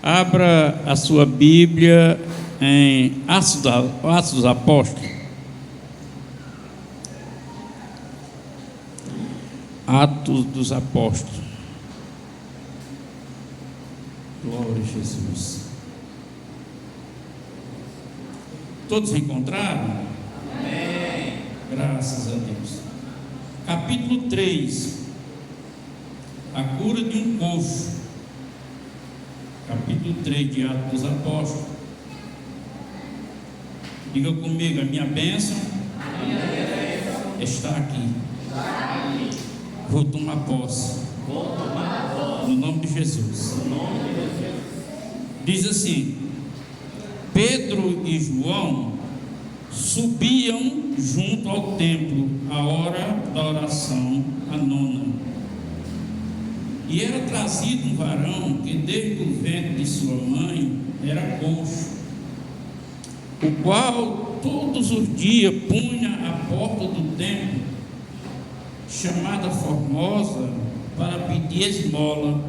Abra a sua Bíblia em Atos dos Apóstolos. Atos dos Apóstolos. Glória a Jesus. Todos encontraram? Amém. Graças a Deus. Capítulo 3. A cura de um coxo. Capítulo 3 de Atos dos Apóstolos. Diga comigo, a minha bênção está aqui. Vou tomar posse. No nome de Jesus. Diz assim: Pedro e João subiam junto ao templo à hora da oração, a nona. E era trazido um varão que desde o ventre de sua mãe era coxo, o qual todos os dias punha à porta do templo, chamada Formosa, para pedir esmola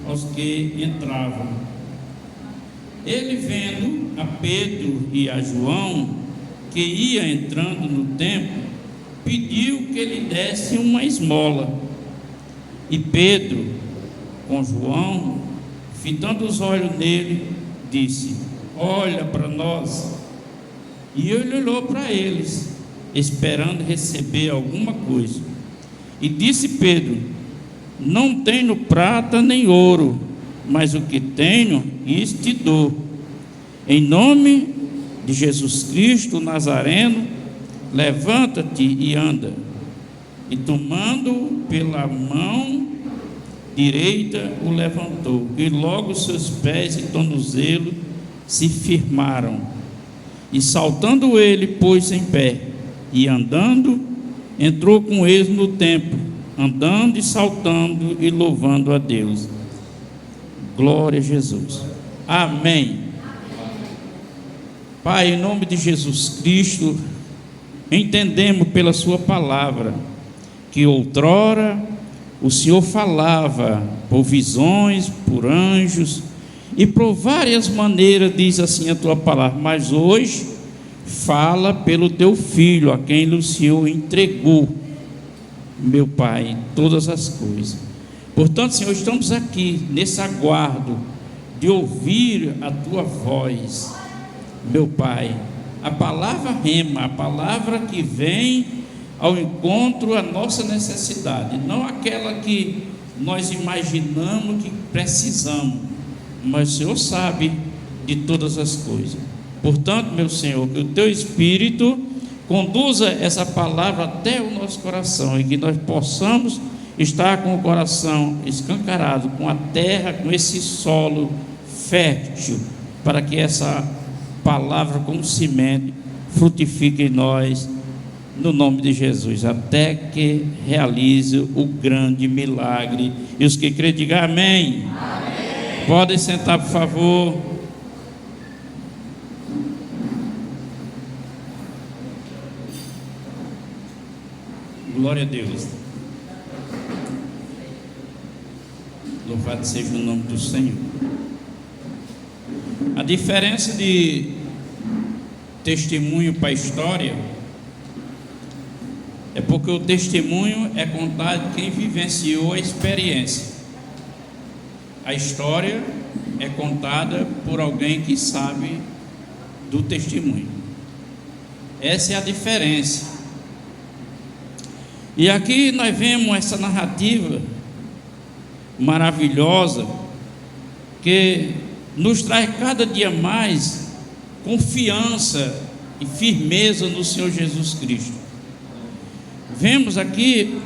aos que entravam. Ele, vendo a Pedro e a João, que ia entrando no templo, pediu que lhe desse uma esmola. E Pedro, com João, fitando os olhos nele, disse: olha para nós. E ele olhou para eles, esperando receber alguma coisa. E disse Pedro: não tenho prata nem ouro, mas o que tenho, isso te dou. Em nome de Jesus Cristo Nazareno, levanta-te e anda. E tomando pela mão direita, o levantou, e logo seus pés e tornozelo se firmaram. E saltando ele, pôs-se em pé, e andando, entrou com eles no templo, andando e saltando e louvando a Deus. Glória a Jesus. Amém. Pai, em nome de Jesus Cristo, entendemos pela sua palavra que outrora o Senhor falava por visões, por anjos e por várias maneiras, diz assim a tua palavra, mas hoje fala pelo teu Filho, a quem o Senhor entregou, meu Pai, todas as coisas. Portanto, Senhor, estamos aqui nesse aguardo de ouvir a tua voz, meu Pai, a palavra rema, a palavra que vem ao encontro à nossa necessidade, não aquela que nós imaginamos que precisamos, mas o Senhor sabe de todas as coisas. Portanto, meu Senhor, que o teu Espírito conduza essa palavra até o nosso coração e que nós possamos estar com o coração escancarado, com a terra, com esse solo fértil, para que essa palavra como semente frutifique em nós, no nome de Jesus, até que realize o grande milagre. E os que crêem, digam amém. Amém. Podem sentar, por favor. Glória a Deus. Louvado seja o nome do Senhor. A diferença de testemunho para a história é porque o testemunho é contado de quem vivenciou a experiência. A história é contada por alguém que sabe do testemunho. Essa é a diferença. E aqui nós vemos essa narrativa maravilhosa que nos traz cada dia mais confiança e firmeza no Senhor Jesus Cristo. Vemos aqui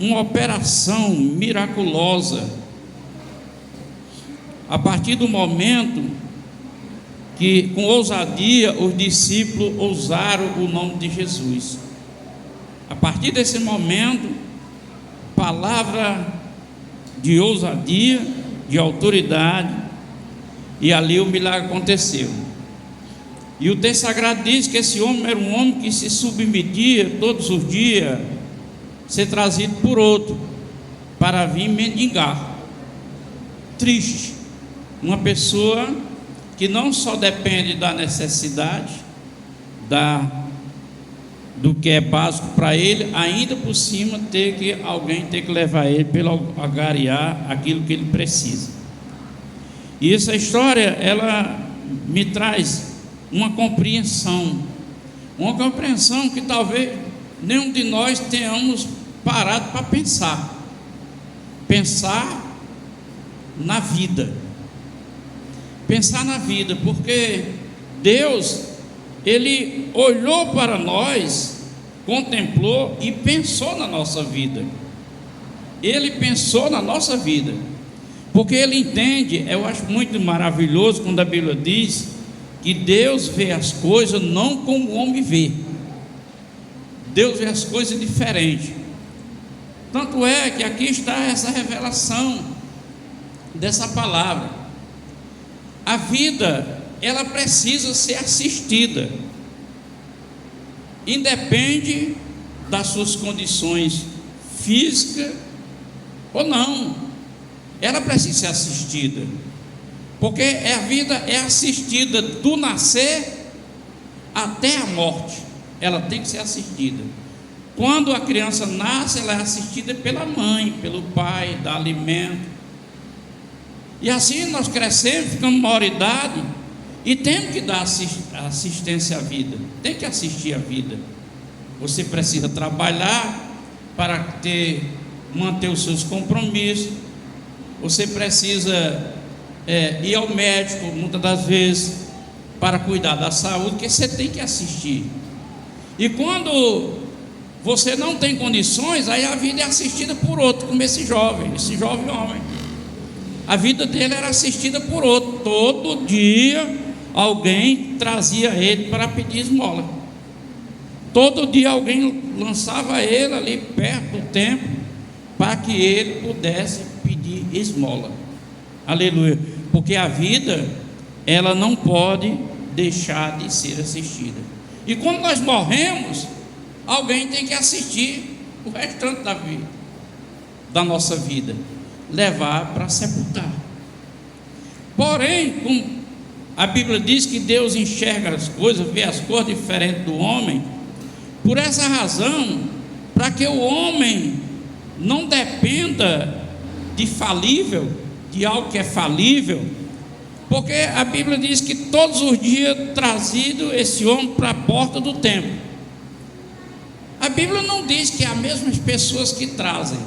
uma operação miraculosa a partir do momento que, com ousadia, os discípulos ousaram o nome de Jesus. A partir desse momento, palavra de ousadia, de autoridade, e ali o milagre aconteceu. E o texto sagrado diz que esse homem era um homem que se submetia todos os dias, ser trazido por outro, para vir mendigar, triste, Uma pessoa que não só depende da necessidade, do que é básico para ele, ainda por cima alguém ter que levar ele para agariar aquilo que ele precisa. E essa história, ela me traz uma compreensão que talvez nenhum de nós tenhamos parado para pensar na vida, porque Deus, Ele olhou para nós, contemplou e pensou na nossa vida. Ele pensou na nossa vida, porque Ele entende. Eu acho muito maravilhoso quando a Bíblia diz que Deus vê as coisas não como o homem vê. Deus vê as coisas diferentes. Tanto é que aqui está essa revelação dessa palavra. A vida, ela precisa ser assistida, independe das suas condições físicas ou não, ela precisa ser assistida, porque a vida é assistida do nascer até a morte, ela tem que ser assistida. Quando a criança nasce, ela é assistida pela mãe, pelo pai, dá alimento, e assim nós crescemos, ficamos maioridade, e temos que dar assistência à vida, tem que assistir à vida. Você precisa trabalhar para manter os seus compromissos, você precisa ir ao médico muitas das vezes para cuidar da saúde, porque você tem que assistir. E quando você não tem condições, aí a vida é assistida por outro, como esse jovem homem. A vida dele era assistida por outro. Todo dia alguém trazia ele para pedir esmola. Todo dia alguém lançava ele ali perto do templo para que ele pudesse pedir esmola. Aleluia. Porque a vida, ela não pode deixar de ser assistida. E quando nós morremos, alguém tem que assistir o restante da vida, da nossa vida, levar para sepultar. Porém, como a Bíblia diz que Deus enxerga as coisas, vê as coisas diferentes do homem, por essa razão, para que o homem não dependa de algo que é falível, porque a Bíblia diz que todos os dias trazido esse homem para a porta do templo. A Bíblia não diz que é as mesmas pessoas que trazem.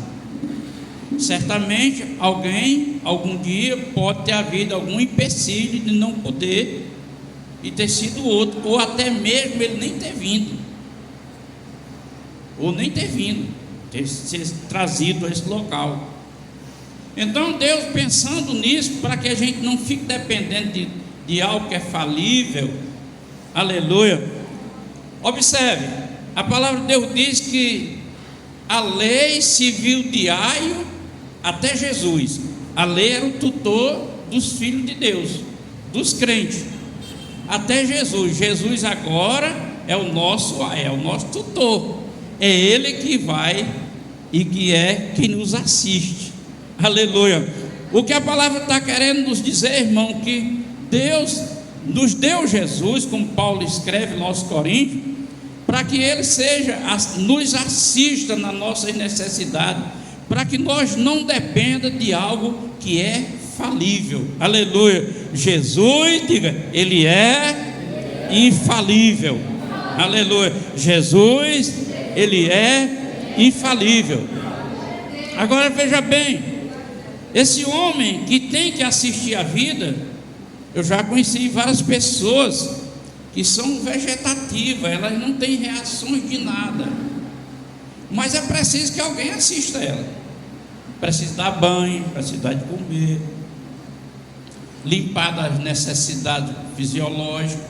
Certamente algum dia pode ter havido algum empecilho de não poder e ter sido outro, ou até mesmo ele nem ter vindo, ter sido trazido a esse local. Então Deus, pensando nisso, para que a gente não fique dependendo de algo que é falível, aleluia, observe, a palavra de Deus diz que a lei civil de Aio até Jesus, a lei era o tutor dos filhos de Deus, dos crentes, até Jesus agora é o nosso tutor, é Ele que vai e que nos assiste, aleluia. O que a palavra está querendo nos dizer, irmão, que Deus nos deu Jesus, como Paulo escreve lá aos Coríntios, para que Ele nos assista nas nossas necessidades, para que nós não dependa de algo que é falível, aleluia. Jesus, diga, Ele é infalível, aleluia. Jesus, Ele é infalível. Agora veja bem, esse homem que tem que assistir a vida, eu já conheci várias pessoas que são vegetativas, elas não têm reações de nada, mas é preciso que alguém assista ela, precisa dar banho, precisa dar de comer, limpar das necessidades fisiológicas,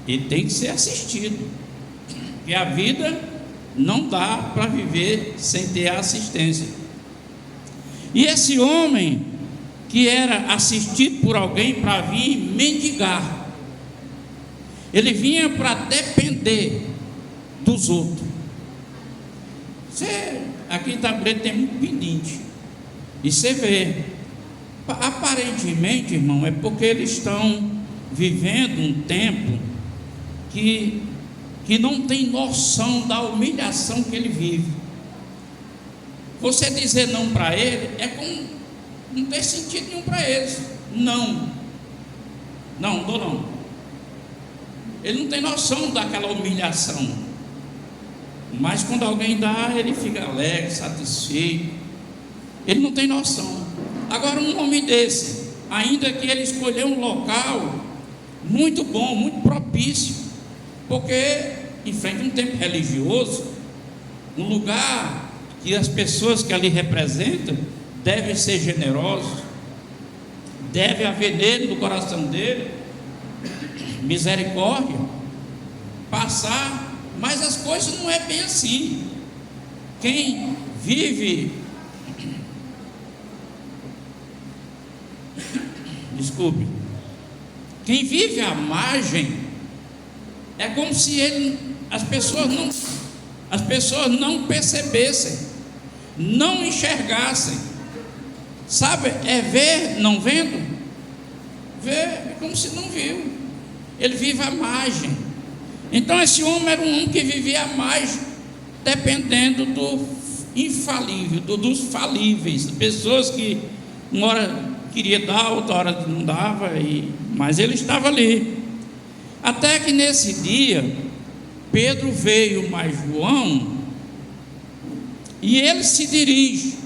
e tem que ser assistido, porque a vida não dá para viver sem ter assistência. E esse homem que era assistido por alguém para vir mendigar, ele vinha para depender dos outros. Aqui em Itabireta tem muito pedinte, e você vê Aparentemente, irmão, é porque eles estão vivendo um tempo que não tem noção da humilhação que ele vive. Você dizer não para ele é como não tem sentido nenhum para eles. Não dou não. Ele não tem noção daquela humilhação. Mas quando alguém dá, ele fica alegre, satisfeito. Ele não tem noção. Agora, um homem desse, ainda que ele escolheu um local muito bom, muito propício, porque em frente a um templo religioso, um lugar que as pessoas que ali representam devem ser generosos, deve haver nele, no coração dele, misericórdia, passar, mas as coisas não é bem assim. Quem vive, desculpe, quem vive à margem, é como se as pessoas não percebessem, não enxergassem. Sabe, é ver não vendo. Ver é como se não viu. Ele vive à margem. Então esse homem era um homem que vivia à margem, dependendo do infalível, dos falíveis, pessoas que uma hora queria dar, outra hora não dava, mas ele estava ali. Até que nesse dia, Pedro veio mais João, e ele se dirige,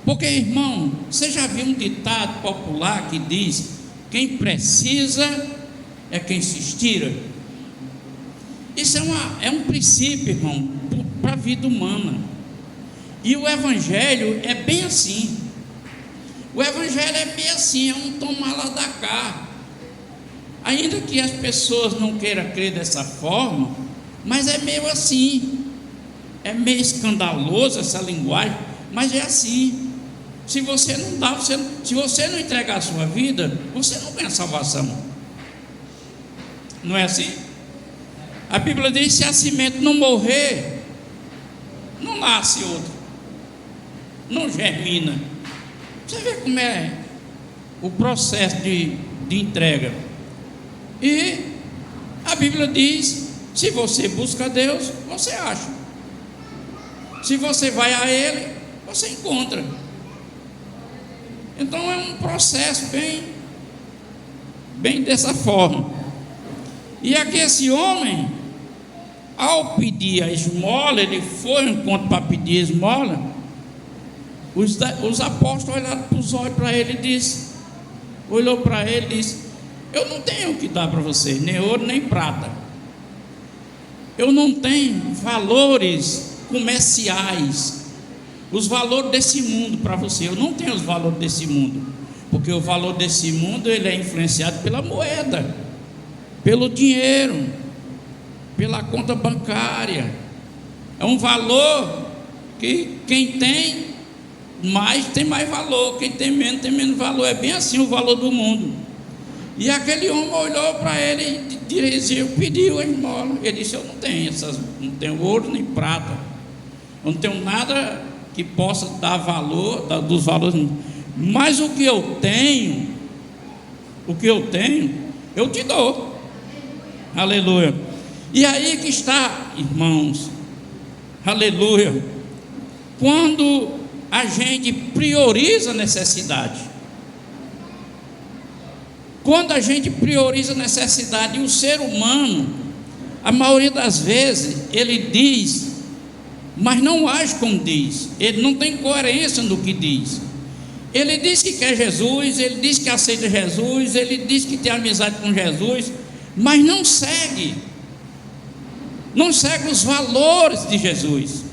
porque, irmão, você já viu um ditado popular que diz: quem precisa é quem se estira? Isso é um princípio, irmão, para a vida humana. E o Evangelho é bem assim. O Evangelho é bem assim, é um tomar lá da cá. Ainda que as pessoas não queiram crer dessa forma, mas é meio assim. É meio escandaloso essa linguagem, mas é assim. Se você não dá, se você não entregar a sua vida, você não ganha salvação. Não é assim? A Bíblia diz: se a semente não morrer, não nasce outra, não germina. Você vê como é o processo de entrega. E a Bíblia diz: se você busca a Deus, você acha. Se você vai a Ele, você encontra. Então é um processo bem dessa forma. E aqui esse homem, ao pedir a esmola, ele foi ao encontro para pedir a esmola. Os apóstolos olharam para os olhos para ele e olhou para ele e disse: eu não tenho o que dar para vocês, nem ouro nem prata. Eu não tenho valores comerciais, os valores desse mundo para você. Eu não tenho os valores desse mundo, porque o valor desse mundo ele é influenciado pela moeda, pelo dinheiro, pela conta bancária. É um valor que quem tem mais tem mais valor, quem tem menos valor. É bem assim o valor do mundo. E aquele homem olhou para ele e pediu a esmola. Ele disse: eu não tenho ouro nem prata, eu não tenho nada que possa dar valor, dos valores, mas o que eu tenho, eu te dou. Aleluia. E aí que está, irmãos, aleluia, quando a gente prioriza a necessidade. Quando a gente prioriza a necessidade, e o ser humano, a maioria das vezes, ele diz, mas não age como diz. Ele não tem coerência no que diz. Ele diz que quer Jesus, ele diz que aceita Jesus, ele diz que tem amizade com Jesus, mas não segue os valores de Jesus,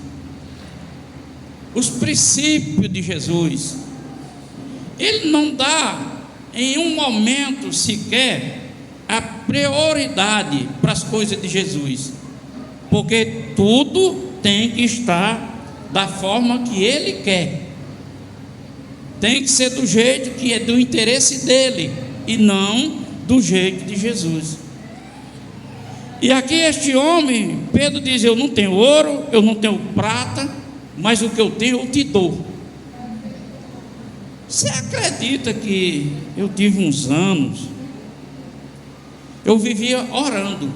os princípios de Jesus. Ele não dá em um momento sequer a prioridade para as coisas de Jesus, porque tudo tem que estar da forma que Ele quer, tem que ser do jeito que é do interesse dele e não do jeito de Jesus. E aqui este homem, Pedro diz: eu não tenho ouro, eu não tenho prata, mas o que eu tenho eu te dou. Você acredita que eu tive uns anos, eu vivia orando?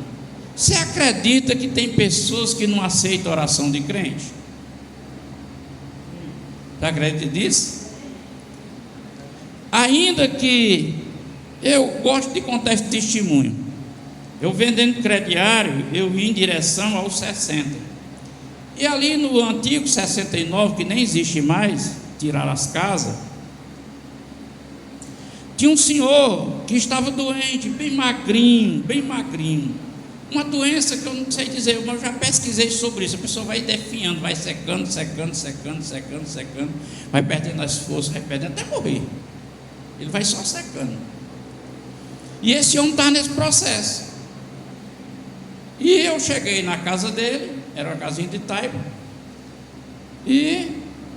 Você acredita que tem pessoas que não aceitam oração de crente? Você acredita nisso? Ainda que eu gosto de contar esse testemunho. Eu vendendo crediário, eu ia em direção aos 60. E ali no antigo 69, que nem existe mais, tiraram as casas, tinha um senhor que estava doente, bem magrinho, bem magrinho. Uma doença que eu não sei dizer, mas eu já pesquisei sobre isso. A pessoa vai definhando, vai secando, vai perdendo as forças, vai perdendo até morrer. Ele vai só secando. E esse homem está nesse processo. E eu cheguei na casa dele, era uma casinha de taipa, e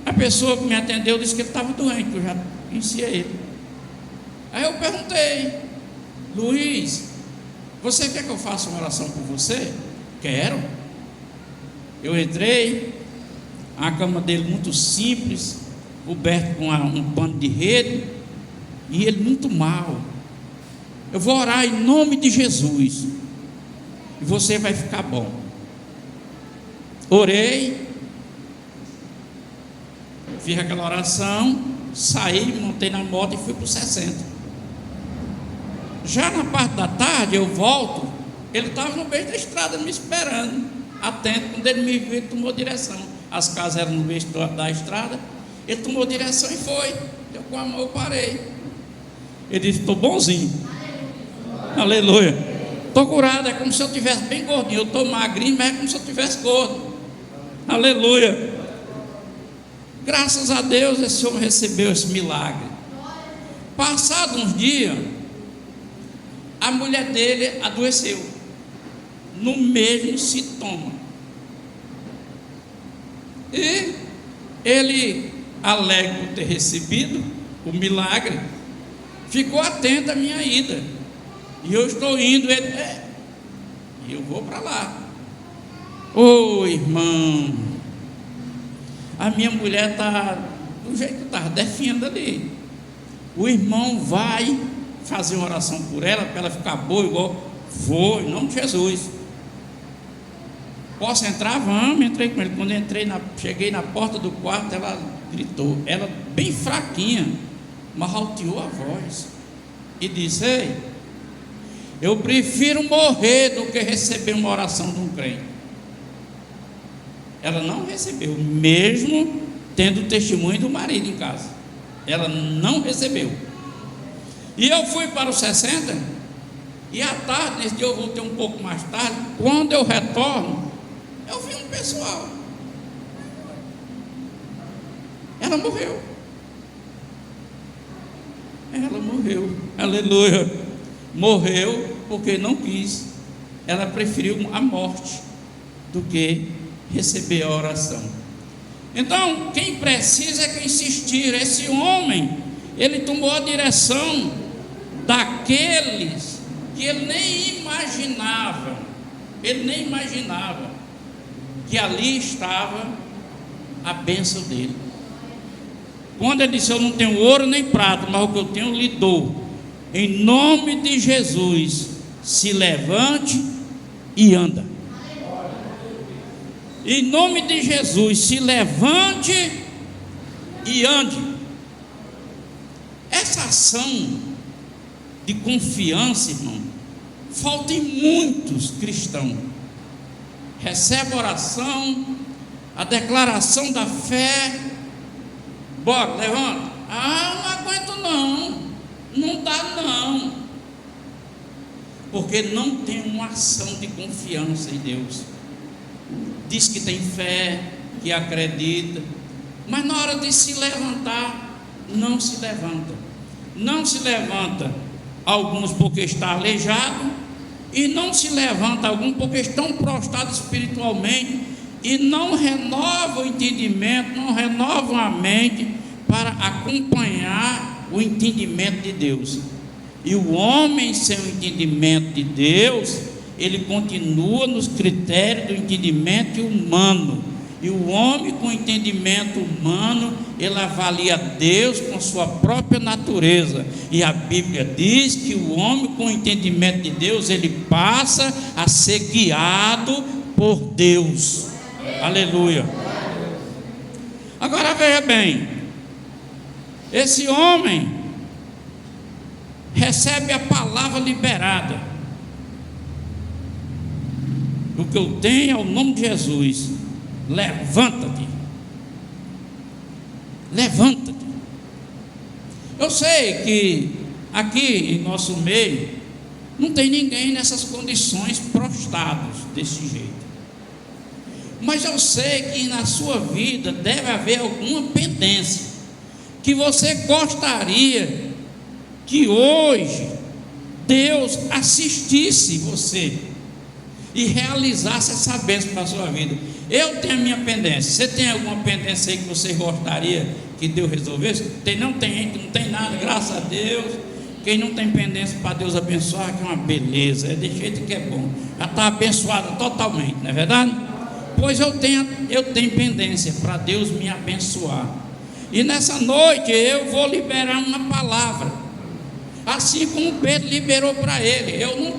a pessoa que me atendeu disse que ele estava doente, que eu já conhecia ele. Aí eu perguntei: Luiz, você quer que eu faça uma oração por você? Quero. Eu entrei, a cama dele muito simples, coberto com um pano de rede, e ele muito mal. Eu vou orar em nome de Jesus, e você vai ficar bom. Orei, fiz aquela oração, saí, montei na moto e fui para o 60. Já na parte da tarde eu volto, ele estava no meio da estrada me esperando, atento. Quando ele me viu, ele tomou direção. As casas eram no meio da estrada, ele tomou direção e foi. Eu com a mão eu parei. Ele disse: estou bonzinho. Aleluia. Estou curado, é como se eu estivesse bem gordinho. Eu estou magrinho, mas é como se eu estivesse gordo. Aleluia. Graças a Deus esse homem recebeu esse milagre. Passados uns dias, a mulher dele adoeceu, no mesmo sintoma. E ele, alegre por ter recebido o milagre, ficou atento à minha ida. E eu estou indo, ele, e eu vou para lá. Ô irmão, a minha mulher está do jeito que estava, definhando ali. O irmão vai fazer uma oração por ela, para ela ficar boa, igual. Vou, em nome de Jesus. Posso entrar? Vamos. Entrei com ele. Quando cheguei na porta do quarto, ela gritou. Ela bem fraquinha, mas alteou a voz e disse: ei, eu prefiro morrer do que receber uma oração de um crente. Ela não recebeu, mesmo tendo o testemunho do marido em casa. Ela não recebeu. E eu fui para os 60, e à tarde, nesse dia eu voltei um pouco mais tarde. Quando eu retorno, eu vi um pessoal. Ela morreu. Ela morreu. Aleluia. Morreu porque não quis. Ela preferiu a morte do que receber a oração. Então, quem precisa é que insistir. Esse homem, ele tomou a direção daqueles que ele nem imaginava que ali estava a bênção dele. Quando ele disse: eu não tenho ouro nem prata, mas o que eu tenho lhe dou. Em nome de Jesus, se levante e anda. Em nome de Jesus, se levante e ande. Essa ação de confiança, irmão, falta em muitos cristãos. Recebe a oração, a declaração da fé, bora, levanta. Não aguento não dá não, porque não tem uma ação de confiança em Deus. Diz que tem fé, que acredita, mas na hora de se levantar, não se levanta. Não se levanta, alguns porque está aleijado, e não se levanta alguns porque estão prostrados espiritualmente, e não renovam o entendimento, não renovam a mente para acompanhar o entendimento de Deus. E o homem sem o entendimento de Deus, ele continua nos critérios do entendimento humano, E o homem com entendimento humano, ele avalia Deus com sua própria natureza. E a Bíblia diz que o homem com entendimento de Deus, ele passa a ser guiado por Deus. Aleluia. Agora veja bem, esse homem recebe a palavra liberada. O que eu tenho é o nome de Jesus. Levanta-te. Levanta-te. Eu sei que aqui em nosso meio não tem ninguém nessas condições prostrados desse jeito. Mas eu sei que na sua vida deve haver alguma pendência que você gostaria que hoje Deus assistisse você e realizasse essa bênção para a sua vida. Eu tenho a minha pendência. Você tem alguma pendência aí que você gostaria que Deus resolvesse? Não tem nada, graças a Deus. Quem não tem pendência para Deus abençoar, que é uma beleza, é de jeito que é bom, já está abençoado totalmente, não é verdade? Pois eu tenho pendência para Deus me abençoar. E nessa noite eu vou liberar uma palavra, assim como Pedro liberou para ele. Eu não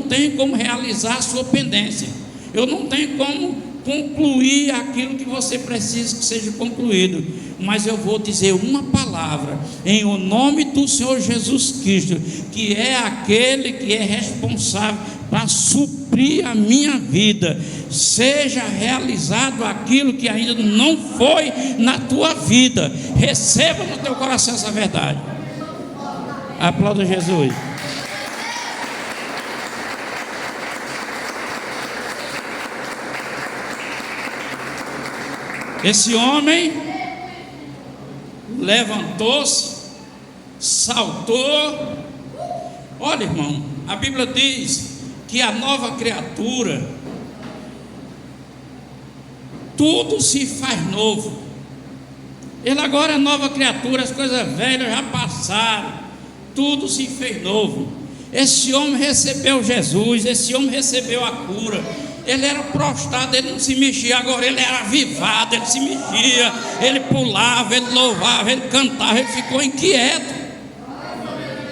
tenho como realizar a sua pendência. Eu não tenho como concluir aquilo que você precisa que seja concluído. Mas eu vou dizer uma palavra em o nome do Senhor Jesus Cristo, que é aquele que é responsável para suprir a minha vida. Seja realizado aquilo que ainda não foi na tua vida. Receba no teu coração essa verdade. Aplauda Jesus. Esse homem levantou-se, saltou. Olha, irmão, a Bíblia diz que a nova criatura, tudo se faz novo. Ele agora é nova criatura, as coisas velhas já passaram, tudo se fez novo. Esse homem recebeu Jesus, esse homem recebeu a cura. Ele era prostrado, ele não se mexia. Agora ele era avivado, ele se mexia, ele pulava, ele louvava, ele cantava, ele ficou inquieto.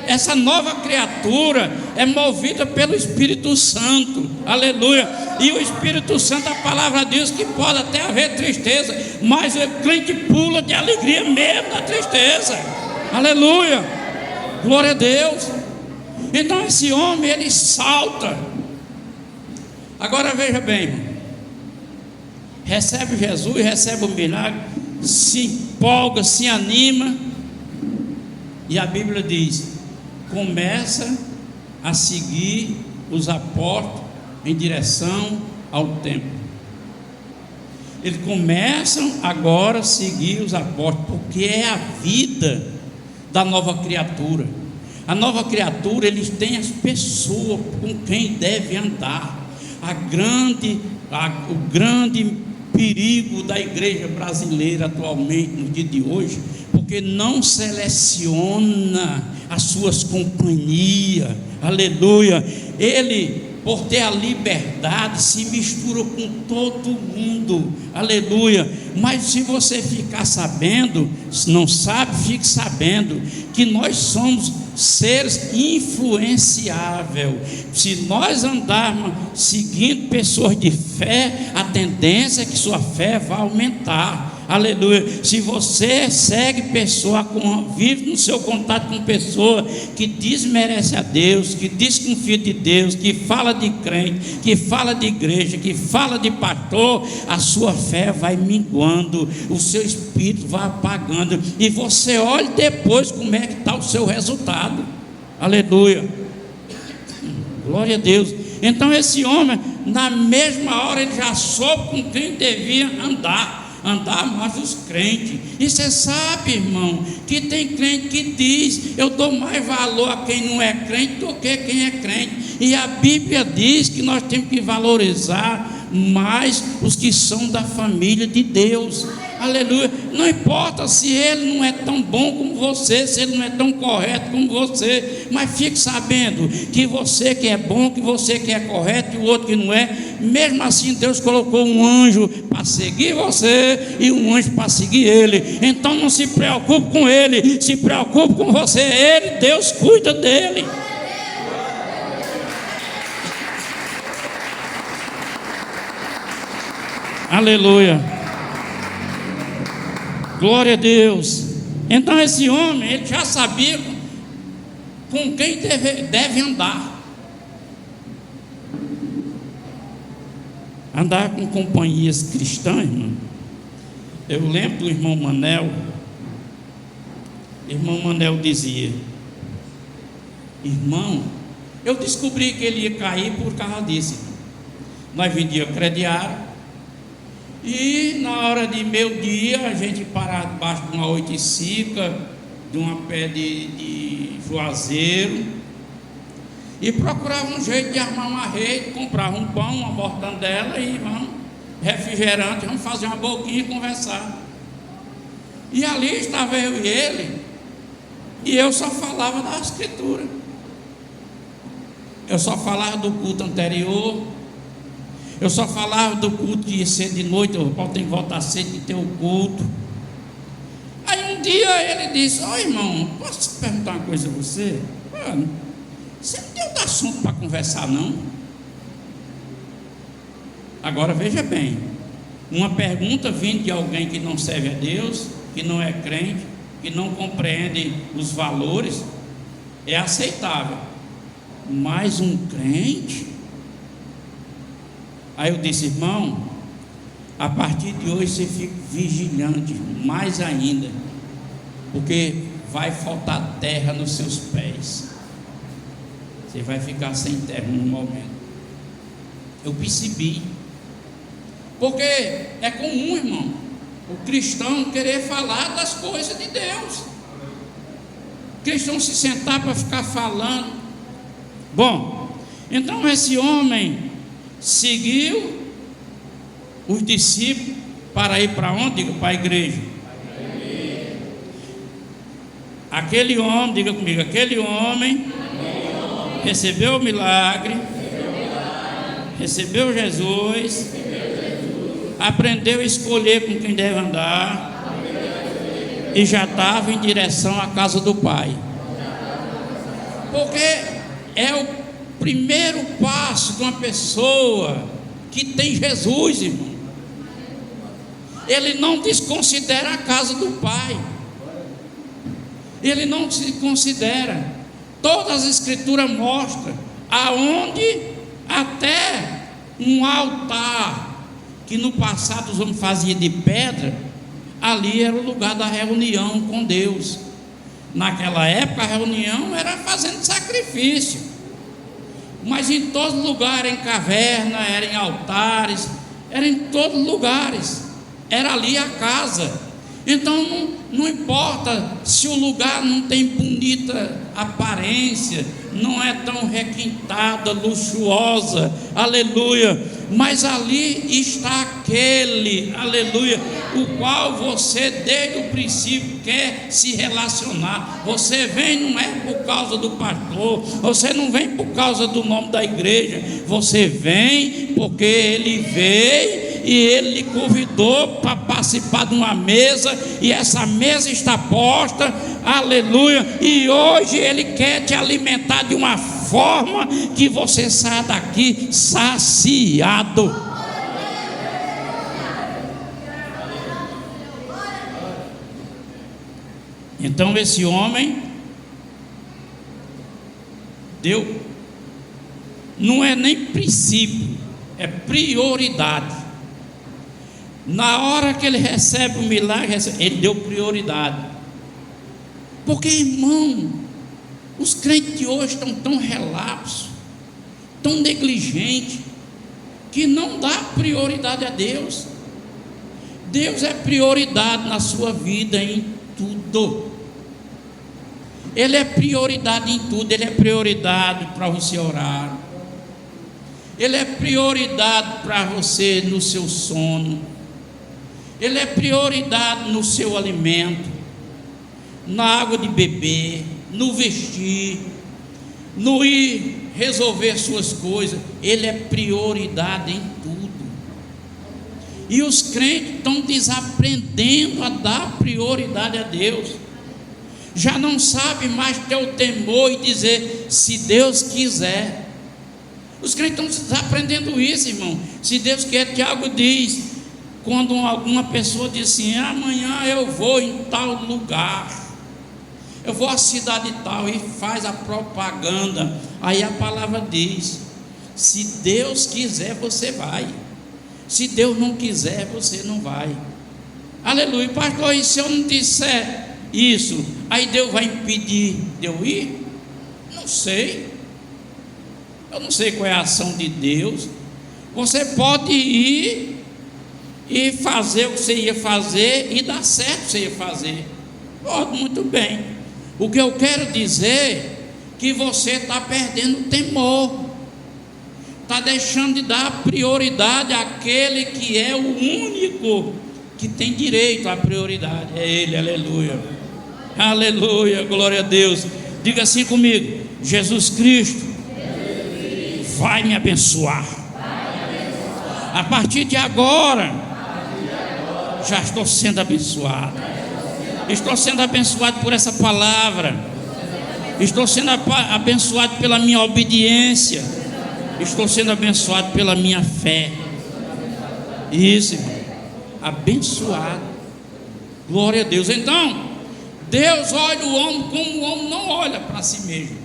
Essa nova criatura é movida pelo Espírito Santo, aleluia. E o Espírito Santo, a palavra diz que pode até haver tristeza, mas o crente pula de alegria mesmo na tristeza, aleluia, glória a Deus. Então esse homem, ele salta. Agora veja bem, irmão, recebe Jesus, recebe o milagre, se empolga, se anima, e a Bíblia diz: começa a seguir os apóstolos em direção ao templo. Eles começam agora a seguir os apóstolos, porque é a vida da nova criatura. A nova criatura, eles têm as pessoas com quem deve andar. O grande perigo da igreja brasileira atualmente, no dia de hoje, porque não seleciona as suas companhias, aleluia. Ele, por ter a liberdade, se mistura com todo mundo, aleluia. Mas se você ficar sabendo, se não sabe, fique sabendo que nós somos seres influenciáveis. Se nós andarmos seguindo pessoas de fé, a tendência é que sua fé vai aumentar, aleluia. Se você segue pessoa, vive no seu contato com pessoa que desmerece a Deus, que desconfia de Deus, que fala de crente, que fala de igreja, que fala de pastor, a sua fé vai minguando, o seu espírito vai apagando, e você olha depois como é que está o seu resultado, aleluia, glória a Deus. Então esse homem, na mesma hora, ele já soube com quem devia andar mais os crentes. E você sabe, irmão, que tem crente que diz: eu dou mais valor a quem não é crente do que quem é crente. E a Bíblia diz que nós temos que valorizar mais os que são da família de Deus, Aleluia. Não importa se ele não é tão bom como você, se ele não é tão correto como você, mas fique sabendo que você que é bom, que você que é correto e o outro que não é, mesmo assim Deus colocou um anjo para seguir você e um anjo para seguir ele. Então não se preocupe com ele, se preocupe com você. Ele, Deus cuida dele. Aleluia. Glória a Deus. Então esse homem, ele já sabia com quem deve andar. Andar com companhias cristãs, irmão. Eu lembro do irmão Manel. Irmão Manel dizia: irmão, eu descobri que ele ia cair por causa disso. Nós vendíamos crediário. E na hora de meio-dia, a gente parava debaixo de uma oiticica, de uma pé de juazeiro, e procurava um jeito de armar uma rede, comprava um pão, uma mortandela e vamos, refrigerante, vamos fazer uma boquinha e conversar. E ali estava eu e ele, e eu só falava da Escritura. Eu só falava do culto anterior. Eu só falava do culto que ia ser de noite. O Paulo tem que voltar cedo e ter o culto. Aí um dia ele disse: ó irmão, posso perguntar uma coisa a você? Mano, você não tem outro assunto para conversar não? Agora veja bem, uma pergunta vindo de alguém que não serve a Deus, que não é crente, que não compreende os valores, é aceitável. Mas um crente... Aí eu disse: irmão, a partir de hoje você fica vigilante, mais ainda, porque vai faltar terra nos seus pés. Você vai ficar sem terra no momento. Eu percebi, porque é comum, irmão, o cristão querer falar das coisas de Deus, o cristão se sentar para ficar falando. Bom, então esse homem seguiu os discípulos para ir para onde? Diga, para a igreja. Aquele homem, diga comigo, aquele homem recebeu o milagre, recebeu Jesus, aprendeu a escolher com quem deve andar e já estava em direção à casa do Pai. Porque é o primeiro passo de uma pessoa que tem Jesus, irmão. Ele não desconsidera a casa do Pai. Ele não se considera. Todas as escrituras mostram aonde até um altar que no passado os homens faziam de pedra, ali era o lugar da reunião com Deus. Naquela época a reunião era fazendo sacrifício. Mas em todo lugar, em caverna, era em altares, era em todos lugares, era ali a casa. Então não importa se o lugar não tem bonita aparência, não é tão requintada, luxuosa, aleluia, mas ali está aquele, aleluia, o qual você desde o princípio quer se relacionar. Você vem não é por causa do pastor, você não vem por causa do nome da igreja, você vem porque ele veio e ele lhe convidou para participar de uma mesa, e essa mesa está posta, aleluia, e hoje ele quer te alimentar de uma forma que você saia daqui saciado. Então esse homem deu, não é nem princípio, é prioridade. Na hora que ele recebe o milagre, ele deu prioridade. Porque, irmão, os crentes de hoje estão tão relapsos, tão negligentes, que não dá prioridade a Deus. Deus é prioridade na sua vida em tudo. Ele é prioridade em tudo. Ele é prioridade para você orar. Ele é prioridade para você no seu sono. Ele é prioridade no seu alimento, na água de beber, no vestir, no ir resolver suas coisas. Ele é prioridade em tudo. E os crentes estão desaprendendo a dar prioridade a Deus. Já não sabe mais ter o temor e dizer, se Deus quiser. Os crentes estão desaprendendo isso, irmão. Se Deus quer, Tiago diz, quando alguma pessoa diz assim, amanhã eu vou em tal lugar, eu vou à cidade tal, e faz a propaganda, aí a palavra diz, se Deus quiser você vai, se Deus não quiser você não vai. Aleluia. Pastor, e se eu não disser isso, aí Deus vai impedir de eu ir? Não sei, eu não sei qual é a ação de Deus. Você pode ir e fazer o que você ia fazer e dar certo o que você ia fazer. Pode, muito bem. O que eu quero dizer é que você está perdendo temor, está deixando de dar prioridade àquele que é o único que tem direito à prioridade. É Ele, aleluia. Aleluia, glória a Deus. Diga assim comigo: Jesus Cristo vai me abençoar. A partir de agora, já estou sendo abençoado. Estou sendo abençoado por essa palavra. Estou sendo abençoado pela minha obediência. Estou sendo abençoado pela minha fé. Isso, irmão. Abençoado. Glória a Deus. Então, Deus olha o homem como o homem não olha para si mesmo.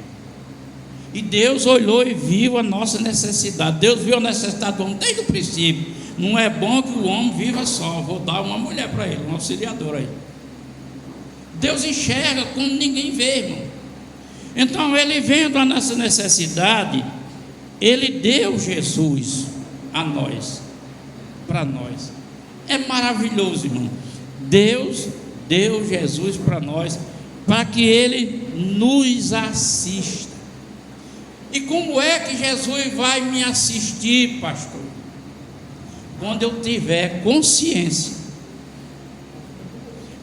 E Deus olhou e viu a nossa necessidade. Deus viu a necessidade do homem desde o princípio. Não é bom que o homem viva só. Vou dar uma mulher para ele, um auxiliador aí. Deus enxerga como ninguém vê, irmão. Então, Ele vendo a nossa necessidade, Ele deu Jesus a nós, para nós. É maravilhoso, irmão. Deus deu Jesus para nós, para que Ele nos assista. E como é que Jesus vai me assistir, pastor? Quando eu tiver consciência.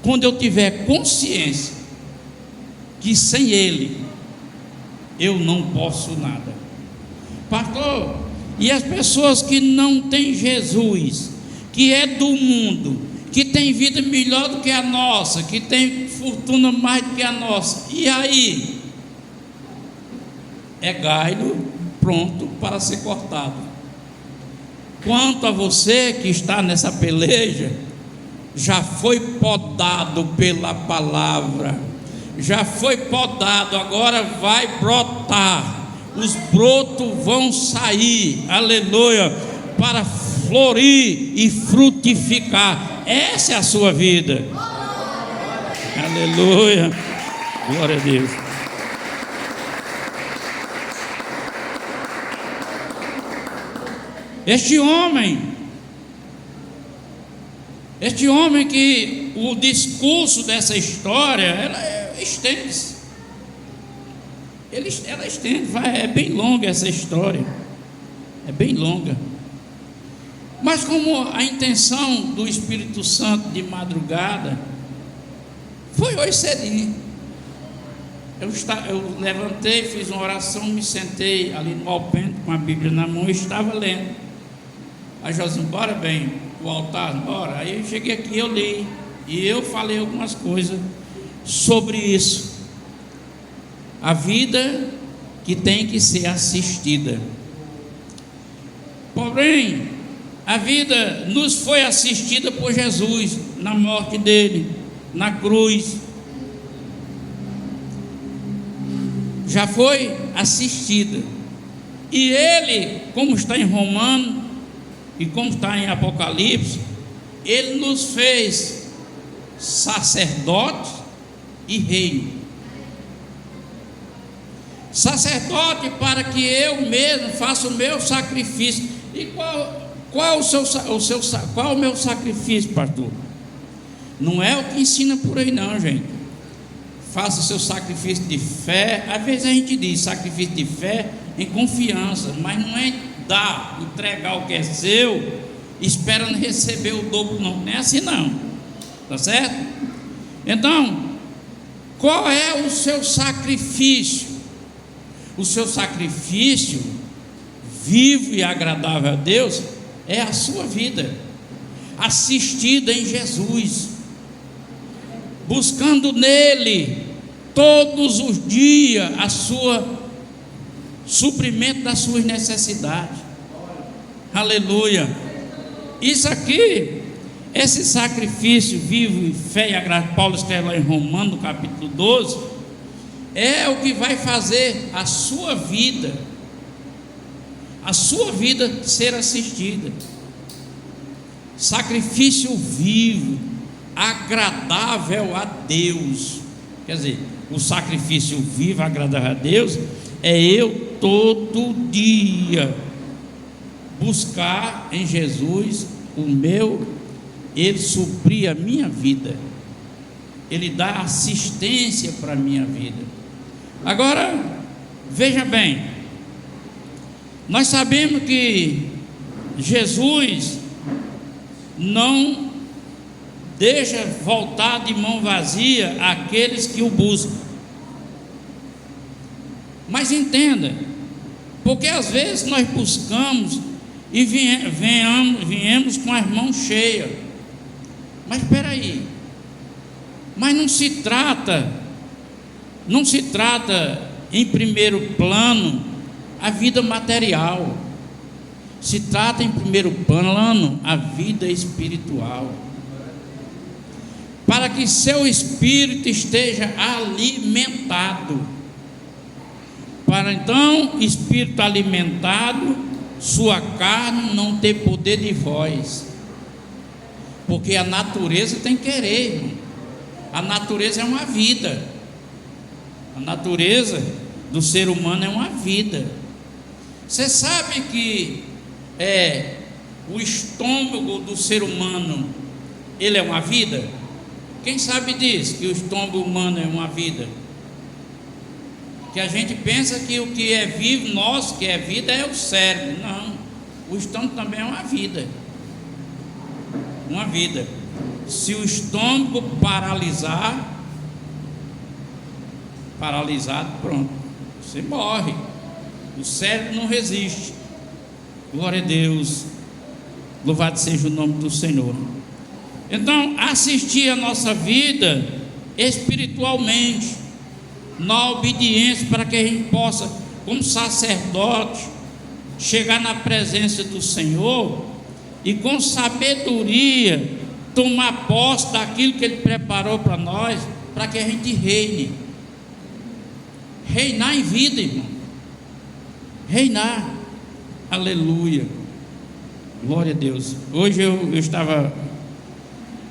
Quando eu tiver consciência que sem Ele eu não posso nada. Pastor, e as pessoas que não têm Jesus, que é do mundo, que tem vida melhor do que a nossa, que tem fortuna mais do que a nossa, e aí? É galho pronto para ser cortado. Quanto a você que está nessa peleja, já foi podado pela palavra, já foi podado, agora vai brotar, os brotos vão sair, aleluia, para florir e frutificar. Essa é a sua vida, aleluia, glória a Deus. Este homem que o discurso dessa história, ela estende-se. Ela estende, é bem longa essa história. É bem longa. Mas como a intenção do Espírito Santo de madrugada foi hoje cedinho. Eu levantei, fiz uma oração, me sentei ali no alpendre com a Bíblia na mão e estava lendo. Aí José, bora bem, o altar, bora. Aí eu cheguei aqui, eu li, e eu falei algumas coisas sobre isso. A vida que tem que ser assistida. Porém, a vida nos foi assistida por Jesus, na morte dele, na cruz. Já foi assistida. E ele, como está em Romanos, e como está em Apocalipse, Ele nos fez sacerdote e rei. Sacerdote para que eu mesmo faça o meu sacrifício. E qual o meu sacrifício, pastor? Não é o que ensina por aí não, gente. Faça o seu sacrifício de fé. Às vezes a gente diz sacrifício de fé em confiança, mas não é dar, entregar o que é seu esperando receber o dobro, não. Não é assim não. Tá certo? Então, qual é o seu sacrifício? O seu sacrifício vivo e agradável a Deus é a sua vida assistida em Jesus, buscando nele todos os dias suprimento das suas necessidades. Aleluia. Isso aqui, esse sacrifício vivo e fé e agradável, Paulo escreve lá em Romanos, no capítulo 12, é o que vai fazer a sua vida ser assistida. Sacrifício vivo, agradável a Deus. Quer dizer, o sacrifício vivo, agradável a Deus, é eu todo dia buscar em Jesus Ele suprir a minha vida, Ele dá assistência para a minha vida. Agora, veja bem, nós sabemos que Jesus não deixa voltar de mão vazia aqueles que o buscam. Mas entenda, porque às vezes nós buscamos e viemos com as mãos cheias. Mas espera aí, mas não se trata em primeiro plano a vida material, se trata em primeiro plano a vida espiritual, para que seu espírito esteja alimentado. Para então, espírito alimentado, sua carne não ter poder de voz, porque a natureza tem querer, irmão. A natureza é uma vida, a natureza do ser humano é uma vida. Você sabe que o estômago do ser humano, ele é uma vida? Quem sabe disso, que o estômago humano é uma vida? Que a gente pensa que o que é vivo, nosso que é vida, é o cérebro. Não, o estômago também é uma vida. Uma vida. Se o estômago paralisado, pronto, você morre. O cérebro não resiste. Glória a Deus. Louvado seja o nome do Senhor. Então, assistir a nossa vida espiritualmente, na obediência, para que a gente possa, como sacerdote, chegar na presença do Senhor e com sabedoria tomar posse daquilo que Ele preparou para nós, para que a gente reinar em vida, irmão, reinar. Aleluia, glória a Deus. Hoje eu estava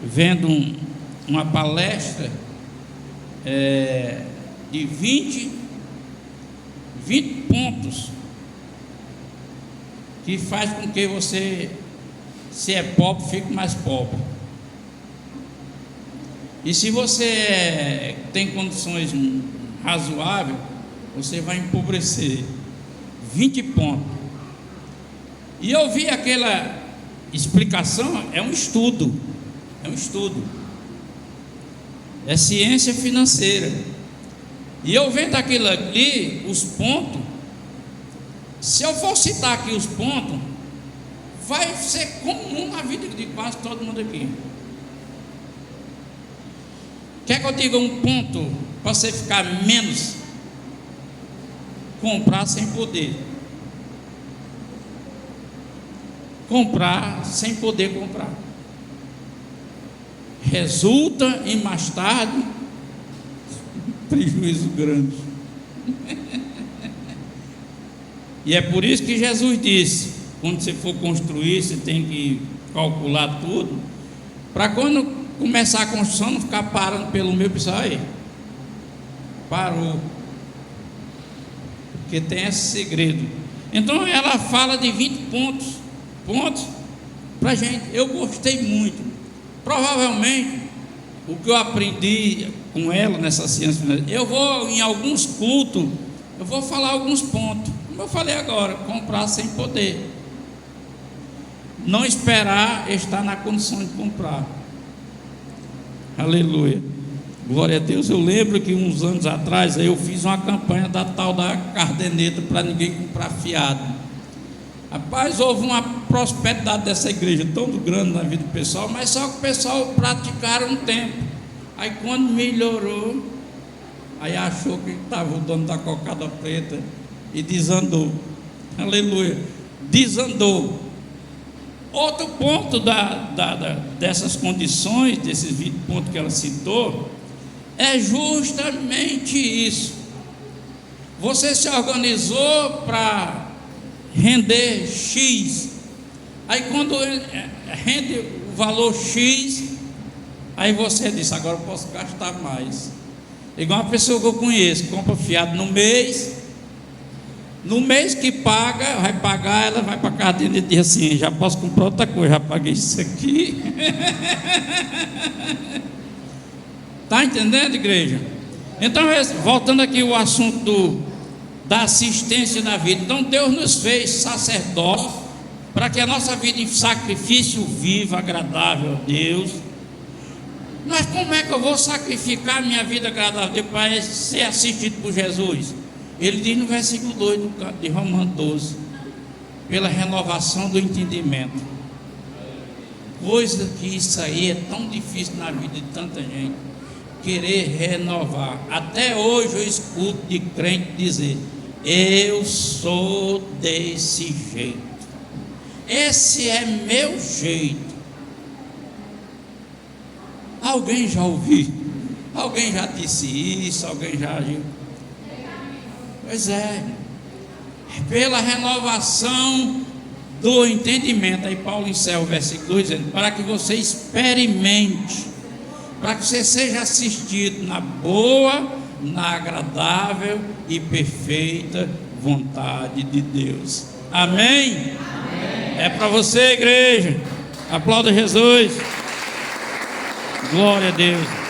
vendo uma palestra de 20 pontos que faz com que você, se é pobre, fique mais pobre. E se você tem condições razoáveis, você vai empobrecer. 20 pontos. E eu vi aquela explicação, é um estudo, é ciência financeira. E eu vendo aquilo ali, os pontos, se eu for citar aqui os pontos, vai ser comum na vida de quase todo mundo aqui. Quer que eu diga um ponto para você ficar menos? Comprar sem poder. Comprar sem poder comprar. Resulta em mais tarde prejuízo grande. E é por isso que Jesus disse: quando você for construir, você tem que calcular tudo, para quando começar a construção não ficar parando pelo meio. Pessoal, aí parou, porque tem esse segredo. Então ela fala de 20 pontos para gente. Eu gostei muito. Provavelmente o que eu aprendi com ela nessa ciência, eu vou em alguns cultos, eu vou falar alguns pontos, como eu falei agora, comprar sem poder. não esperar estar na condição de comprar. Aleluia. Glória a Deus. Eu lembro que uns anos atrás eu fiz uma campanha da tal da caderneta para ninguém comprar fiado. Rapaz, houve uma prosperidade dessa igreja tão grande na vida do pessoal, mas só que o pessoal praticaram um tempo. Aí quando melhorou, aí achou que estava o dono da cocada preta e desandou. Aleluia. Desandou. Outro ponto dessas condições, desses 20 pontos que ela citou, é justamente isso. Você se organizou para render X, aí quando rende o valor X, aí você diz, agora eu posso gastar mais. Igual uma pessoa que eu conheço, compra fiado no mês que paga, vai pagar, ela vai para casa dele e diz assim, já posso comprar outra coisa, já paguei isso aqui. Está entendendo, igreja? Então, voltando aqui ao assunto da assistência na vida. Então Deus nos fez sacerdotes para que a nossa vida em sacrifício vivo, agradável a Deus. Mas como é que eu vou sacrificar a minha vida agradável a Deus para ser assistido por Jesus? Ele diz no versículo 2 de Romanos 12, pela renovação do entendimento. Coisa que isso aí é tão difícil na vida de tanta gente, querer renovar. Até hoje eu escuto de crente dizer, eu sou desse jeito, esse é meu jeito. Alguém já ouviu? Alguém já disse isso? Alguém já agiu? Pois é, pela renovação do entendimento. Aí Paulo encerra o versículo 2 dizendo, para que você experimente, para que você seja assistido na boa, na agradável e perfeita vontade de Deus. Amém? Amém. É para você, igreja. Aplauda Jesus. Glória a Deus.